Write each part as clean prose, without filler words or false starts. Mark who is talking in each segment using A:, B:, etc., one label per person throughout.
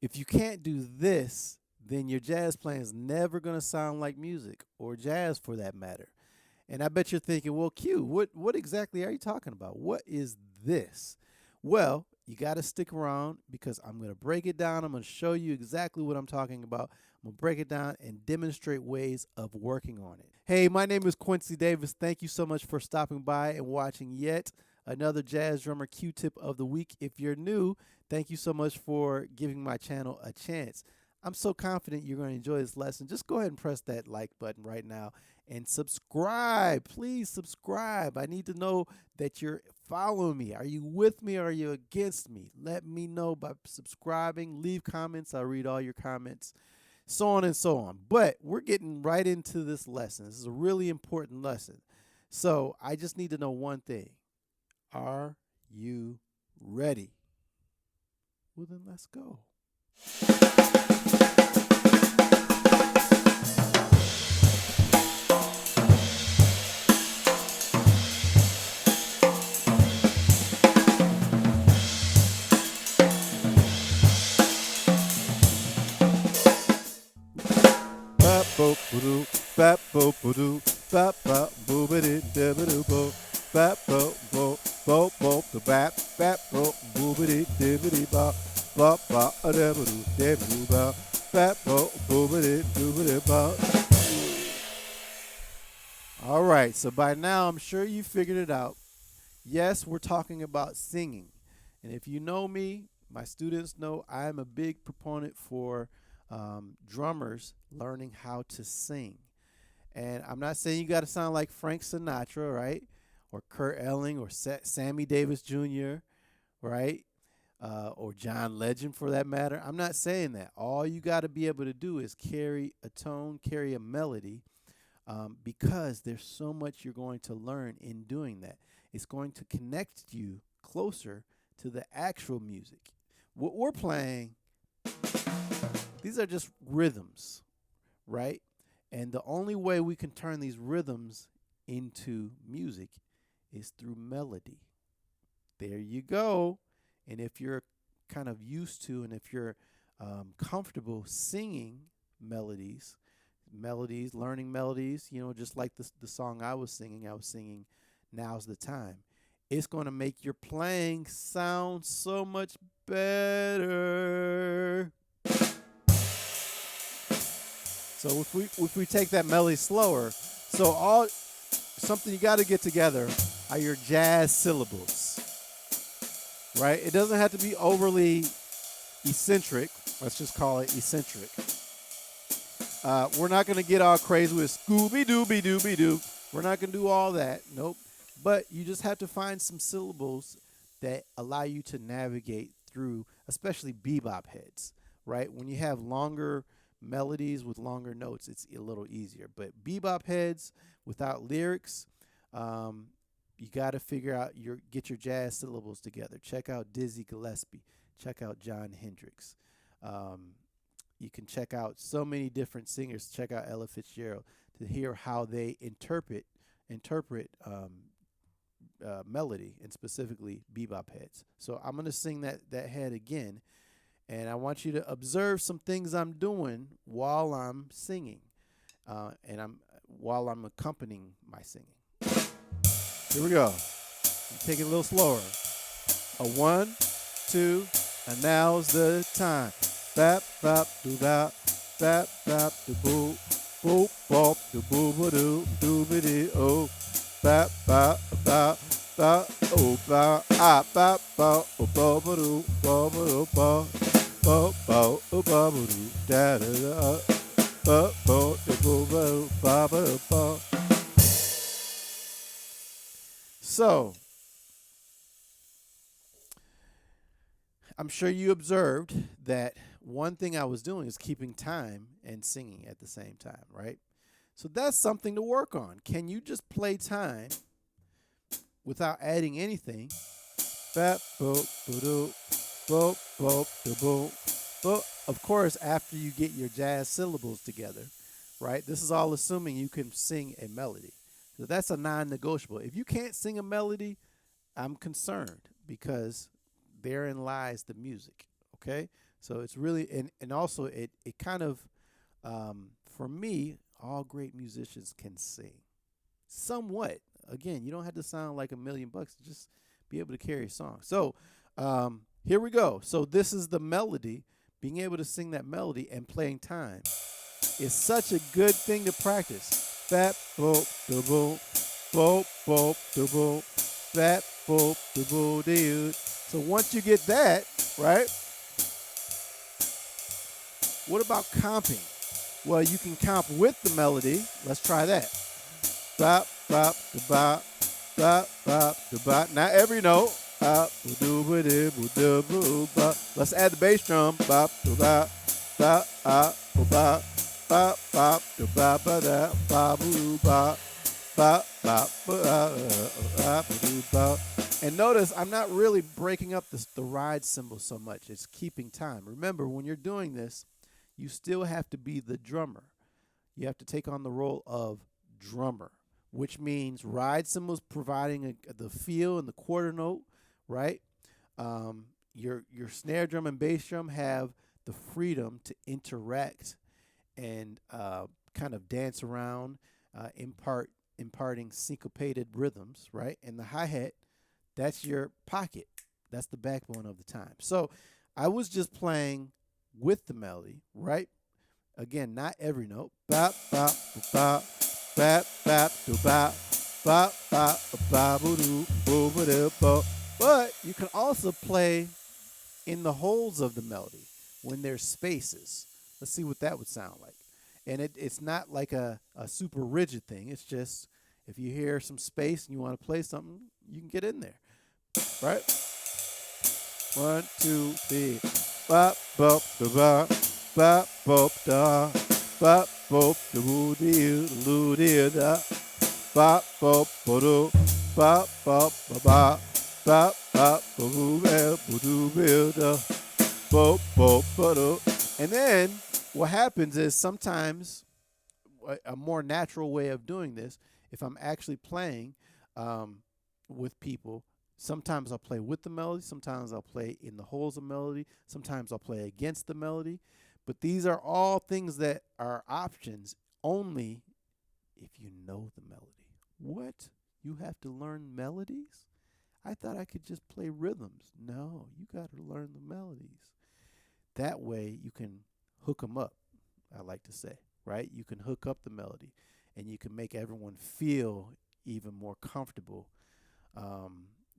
A: If you can't do this, then your jazz playing is never going to sound like music or jazz for that matter. And I bet you're thinking, well, Q, what exactly are you talking about? What is this? Well, you got to stick around because I'm going to break it down. I'm going to show you exactly what I'm talking about. I'm going to break it down and demonstrate ways of working on it. Hey, my name is Quincy Davis. Thank you so much for stopping by and watching yet another Jazz Drummer Q-Tip of the week. If you're new, thank you so much for giving my channel a chance. I'm so confident you're going to enjoy this lesson. Just go ahead and press that like button right now and subscribe. Please subscribe. I need to know that you're following me. Are you with me or are you against me? Let me know by subscribing. Leave comments. I'll read all your comments, so on and so on. But we're getting right into this lesson. This is a really important lesson. So I just need to know one thing. Are you ready? Well, then let's go. All right, so by now I'm sure you figured it out. Yes, we're talking about singing. And if you know me, my students know I'm a big proponent for drummers learning how to sing. And I'm not saying you got to sound like Frank Sinatra, right? Or Kurt Elling or Sammy Davis Jr., right? Or John Legend for that matter. I'm not saying that. All you got to be able to do is carry a tone, carry a melody, because there's so much you're going to learn in doing that. It's going to connect you closer to the actual music. What we're playing, these are just rhythms, right? And the only way we can turn these rhythms into music is through melody. There you go. And if you're kind of used to and if you're comfortable singing melodies, learning melodies, just like the song I was singing Now's the Time. It's going to make your playing sound so much better. So if we take that melody slower, so something you got to get together are your jazz syllables, right? It doesn't have to be overly eccentric. Let's just call it eccentric. We're not going to get all crazy with Scooby-Dooby-Dooby-Doo. We're not going to do all that. Nope. But you just have to find some syllables that allow you to navigate through, especially bebop heads, right? When you have longer melodies with longer notes, it's a little easier. But bebop heads without lyrics, you got to figure out get your jazz syllables together. Check out Dizzy Gillespie. Check out John Hendricks. You can check out so many different singers. Check out Ella Fitzgerald to hear how they interpret melody, and specifically bebop heads. So I'm going to sing that head again, and I want you to observe some things I'm doing while I'm singing, while I'm accompanying my singing. Here we go. Take it a little slower. A 1, 2, and now's the time. Bap bap do bap, bap bap do boo, boop bop do boo ba doo, doo ba dee oh, bap bap bap bap oh bap ah bap bap oh ba ba doo ba ba doo ba ba ba oh ba ba doo da da da ba ba do boo ba doo ba ba doo ba. So I'm sure you observed that one thing I was doing is keeping time and singing at the same time, right? So that's something to work on. Can you just play time without adding anything? Of course, after you get your jazz syllables together, right? This is all assuming you can sing a melody. So that's a non-negotiable. If you can't sing a melody, I'm concerned because therein lies the music, okay? So it's really, and also it kind of, for me, all great musicians can sing somewhat. Again, you don't have to sound like $1,000,000 to just be able to carry a song. So here we go. So this is the melody. Being able to sing that melody and playing time is such a good thing to practice. Fat boop da boop, boop boop da boop, fat boop da boop dude. So once you get that right, what about comping? Well, you can comp with the melody. Let's try that. Bop bop da bop, bop bop da bop. Not every note. Let's add the bass drum. Bop da bop, bop bop bop. Bop bop da bop ba da bop bop bop bop bop. And notice I'm not really breaking up the ride cymbal so much. It's keeping time. Remember, when you're doing this, you still have to be the drummer. You have to take on the role of drummer, which means ride cymbals providing the feel and the quarter note, right? Your snare drum and bass drum have the freedom to interact and kind of dance around, imparting syncopated rhythms, right? And the hi-hat, that's your pocket. That's the backbone of the time. So I was just playing with the melody, right? Again, not every note. Bop, bop, bop, bop, bop, bop, bop, bop, bop, bop. But you can also play in the holes of the melody when there's spaces. Let's see what that would sound like. And it's not like a super rigid thing. It's just if you hear some space and you want to play something, you can get in there, right? 1, 2, 3. Bop, bop, da, bop, bop, bop, da, bop, bop, da, boo, dee, loo, dee, da, bop, bop, ba, do, bop, bop, ba, ba, bop, bop, ba, boo, bell, boo, doo, bell, da, bop, bop, ba, do. And then what happens is sometimes a more natural way of doing this, if I'm actually playing with people, sometimes I'll play with the melody. Sometimes I'll play in the holes of melody. Sometimes I'll play against the melody. But these are all things that are options only if you know the melody. What? You have to learn melodies? I thought I could just play rhythms. No, you got to learn the melodies. That way you can hook them up, I like to say, right? You can hook up the melody and you can make everyone feel even more comfortable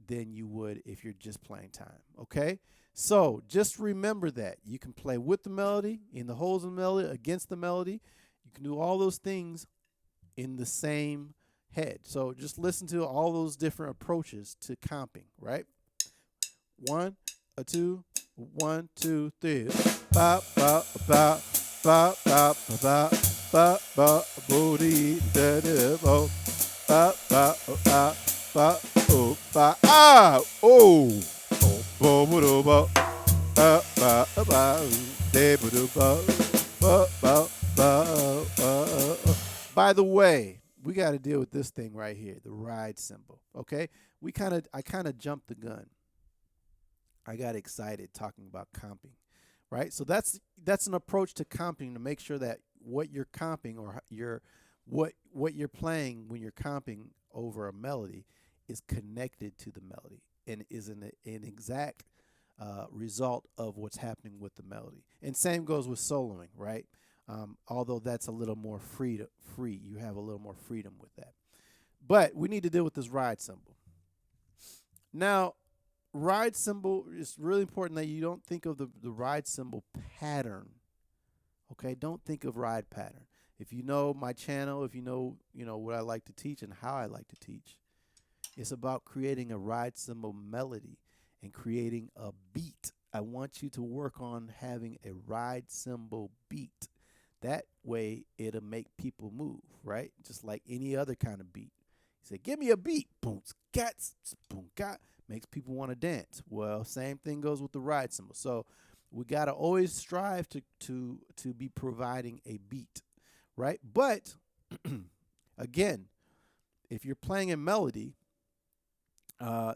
A: than you would if you're just playing time, okay? So just remember that. You can play with the melody, in the holes of the melody, against the melody. You can do all those things in the same head. So just listen to all those different approaches to comping, right? 1, 2, 1, 2, 3. Bop, bop, bop, bop, bop, bop, bop, bop, booty, da, da, bo. Bop, bop, bop. Ba, oh, ba, ah, oh, oh, bo, bo, do, bo, ba, ba, ba, de, bo, do, bo, ba, ba, ba, ba. By the way, we got to deal with this thing right here, the ride cymbal. Okay, I kind of jumped the gun. I got excited talking about comping, right? So that's an approach to comping to make sure that what you're comping or what you're playing when you're comping over a melody is connected to the melody and is an exact result of what's happening with the melody. And same goes with soloing, right? Although that's a little more free. You have a little more freedom with that. But we need to deal with this ride cymbal. Now, ride cymbal is really important that you don't think of the ride cymbal pattern. Okay, don't think of ride pattern. If you know my channel, if you know what I like to teach and how I like to teach, it's about creating a ride cymbal melody and creating a beat. I want you to work on having a ride cymbal beat. That way it'll make people move, right? Just like any other kind of beat. You say, give me a beat. Boom, scats, boom, got. Makes people want to dance. Well, same thing goes with the ride cymbal. So we got to always strive to be providing a beat, right? But again, if you're playing a melody,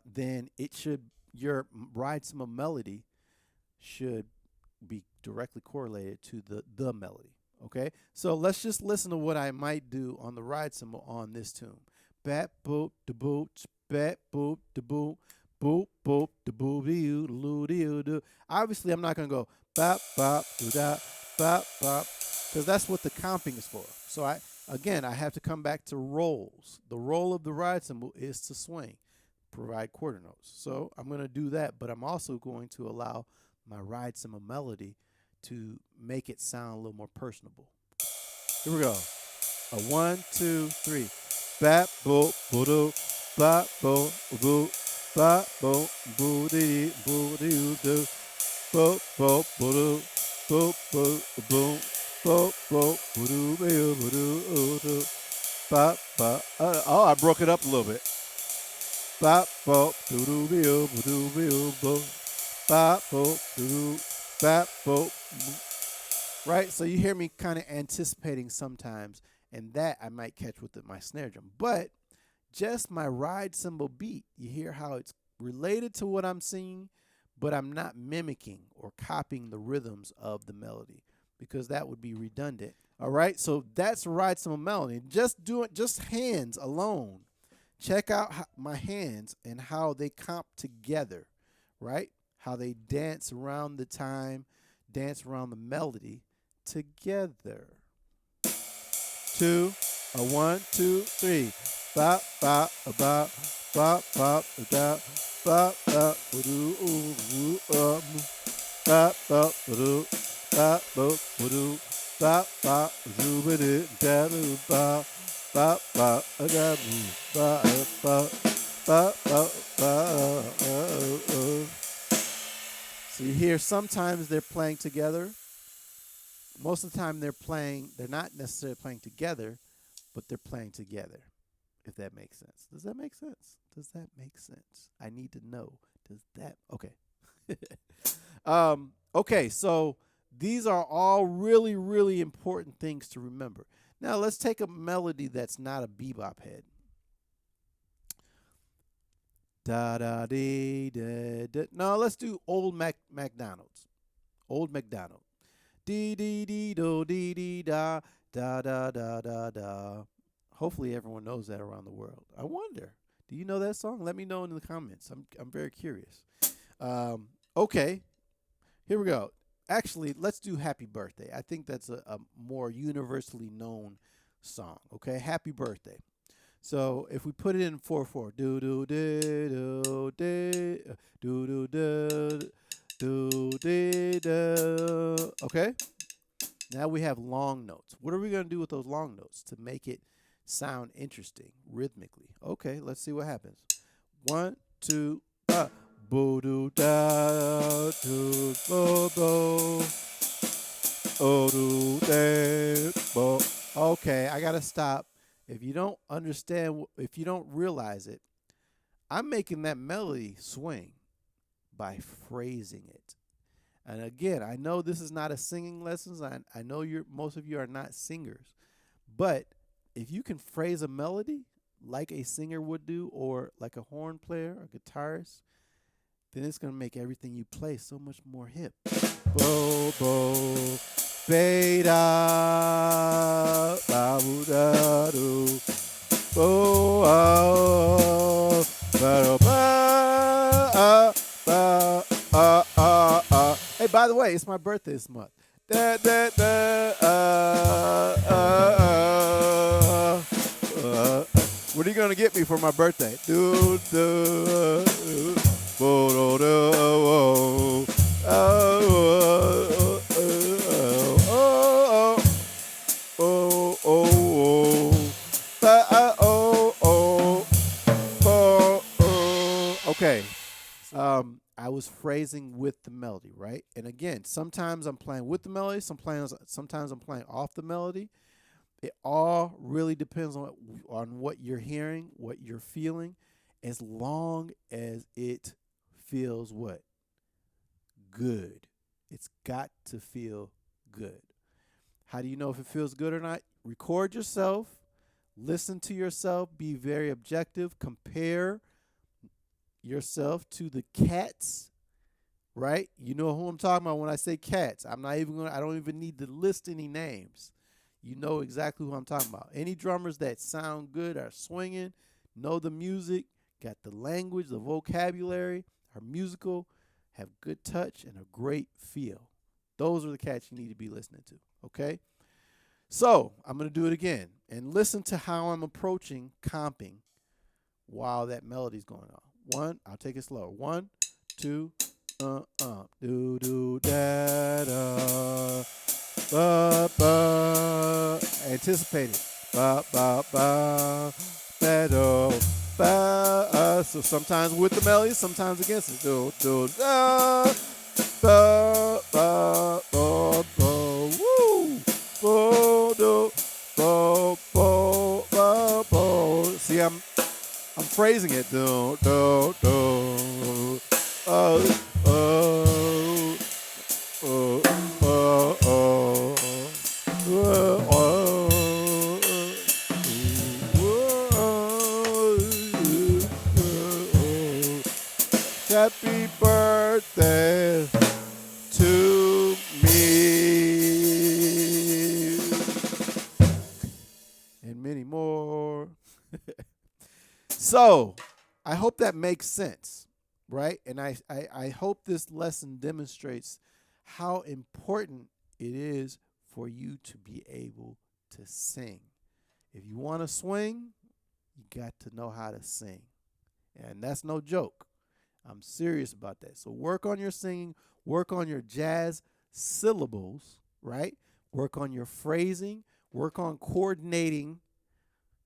A: then your ride cymbal melody should be directly correlated to the melody. Okay, so let's just listen to what I might do on the ride cymbal on this tune. Bat boop da boop, bat boop da boop, boop boop da boop doo doo doo doo. Obviously, I'm not gonna go bop bop doo da bop bop, because that's what the comping is for. So I have to come back to rolls. The role of the ride cymbal is to swing, provide quarter notes. So I'm going to do that, but I'm also going to allow my ride cymbal melody to make it sound a little more personable. Here we go. A 1, 2, 3. Bap bo bo do, bap bo bo, bap bo bo dee bo dee do, bo bo bo do, bo bo bo. Oh, I broke it up a little bit. Right? So you hear me kind of anticipating sometimes, and that I might catch with my snare drum. But just my ride cymbal beat, you hear how it's related to what I'm singing, but I'm not mimicking or copying the rhythms of the melody, because that would be redundant. All right, so that's ride cymbal melody. Just hands alone. Check out my hands and how they comp together, right? How they dance around the time, dance around the melody together. 2, a 1, 2, 3. Bop bop bop bop bop da bop bop do bop bop do. Ba ba ba ba ba ba da ba ba ba da ba ba ba ba. So you hear sometimes they're playing together. Most of the time they're not necessarily playing together, but they're playing together. If that makes sense. Does that make sense? Does that make sense? I need to know. Does that? Okay. Okay, so these are all really, really important things to remember. Now, let's take a melody that's not a bebop head. Da da dee da da. No, let's do Old MacDonald's. Old MacDonald. Dee dee dee do dee dee da da da da da da. Hopefully, everyone knows that around the world. I wonder. Do you know that song? Let me know in the comments. I'm very curious. Okay, here we go. Actually, let's do Happy Birthday. I think that's a more universally known song. Okay, Happy Birthday. So if we put it in 4/4, do do do do do do do do do. Okay. Now we have long notes. What are we gonna do with those long notes to make it sound interesting rhythmically? Okay, let's see what happens. 1, 2, bo do da do bo bo o do de bo. Okay, I gotta stop. If you don't understand, if you don't realize it, I'm making that melody swing by phrasing it. And again, I know this is not a singing lessons. I know most of you are not singers, but if you can phrase a melody like a singer would do, or like a horn player or guitarist, then it's going to make everything you play so much more hip. Bo, bo, beta, ba, bu, da, do, bo, ah, ba, ba, ba. Hey, by the way, it's my birthday this month. Da, da, da, what are you going to get me for my birthday? Do, do, do. Okay. I was phrasing with the melody, right? And again, sometimes I'm playing with the melody, sometimes I'm playing off the melody. It all really depends on what you're hearing, what you're feeling, as long as it feels what? Good. It's got to feel good. How do you know if it feels good or not? Record yourself, listen to yourself, be very objective, compare yourself to the cats right? You know who I'm talking about when I say cats. I don't even need to list any names. You know exactly who I'm talking about. Any drummers that sound good, are swinging, know the music, got the language, the vocabulary, are musical, have good touch, and a great feel. Those are the cats you need to be listening to, okay? So I'm going to do it again. And listen to how I'm approaching comping while that melody's going on. One, I'll take it slower. 1, 2, do do da da, ba ba. Anticipate it. Ba ba ba, ba do, ba. So sometimes with the melody, sometimes against it. Do do da, ba ba ba ba. Woo, bo do, bo bo ba bo. See, I'm phrasing it. Do do do. Oh oh oh oh oh oh. Happy birthday to me, and many more. So, I hope that makes sense, right? And I hope this lesson demonstrates how important it is for you to be able to sing. If you want to swing, you got to know how to sing. And that's no joke. I'm serious about that. So work on your singing, work on your jazz syllables, right? Work on your phrasing, work on coordinating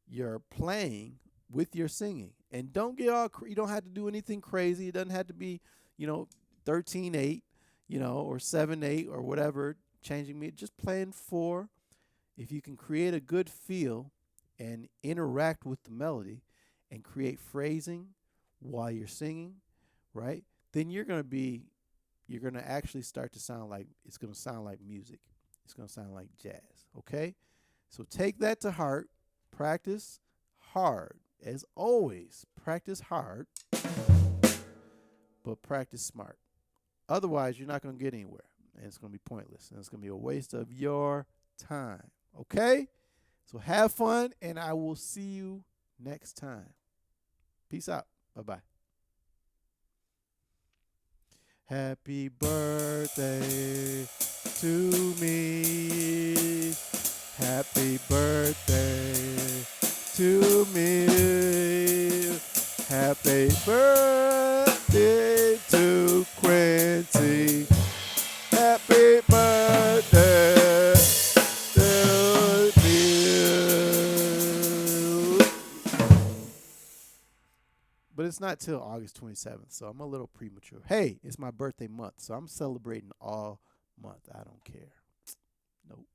A: your playing with your singing. And don't get all you don't have to do anything crazy. It doesn't have to be, 13/8, or 7/8 or whatever, changing me. Just playing 4. If you can create a good feel and interact with the melody and create phrasing while you're singing, right? Then you're going to actually start to sound like, it's going to sound like music. It's going to sound like jazz, okay? So take that to heart. Practice hard. As always, practice hard, but practice smart. Otherwise, you're not going to get anywhere, and it's going to be pointless, and it's going to be a waste of your time, okay? So have fun, and I will see you next time. Peace out. Bye-bye. Happy birthday to me. Happy birthday to me. Happy birthday to Quincy. Happy birthday to me. But it's not till August 27th, so I'm a little premature. Hey, it's my birthday month, so I'm celebrating all month. I don't care. Nope.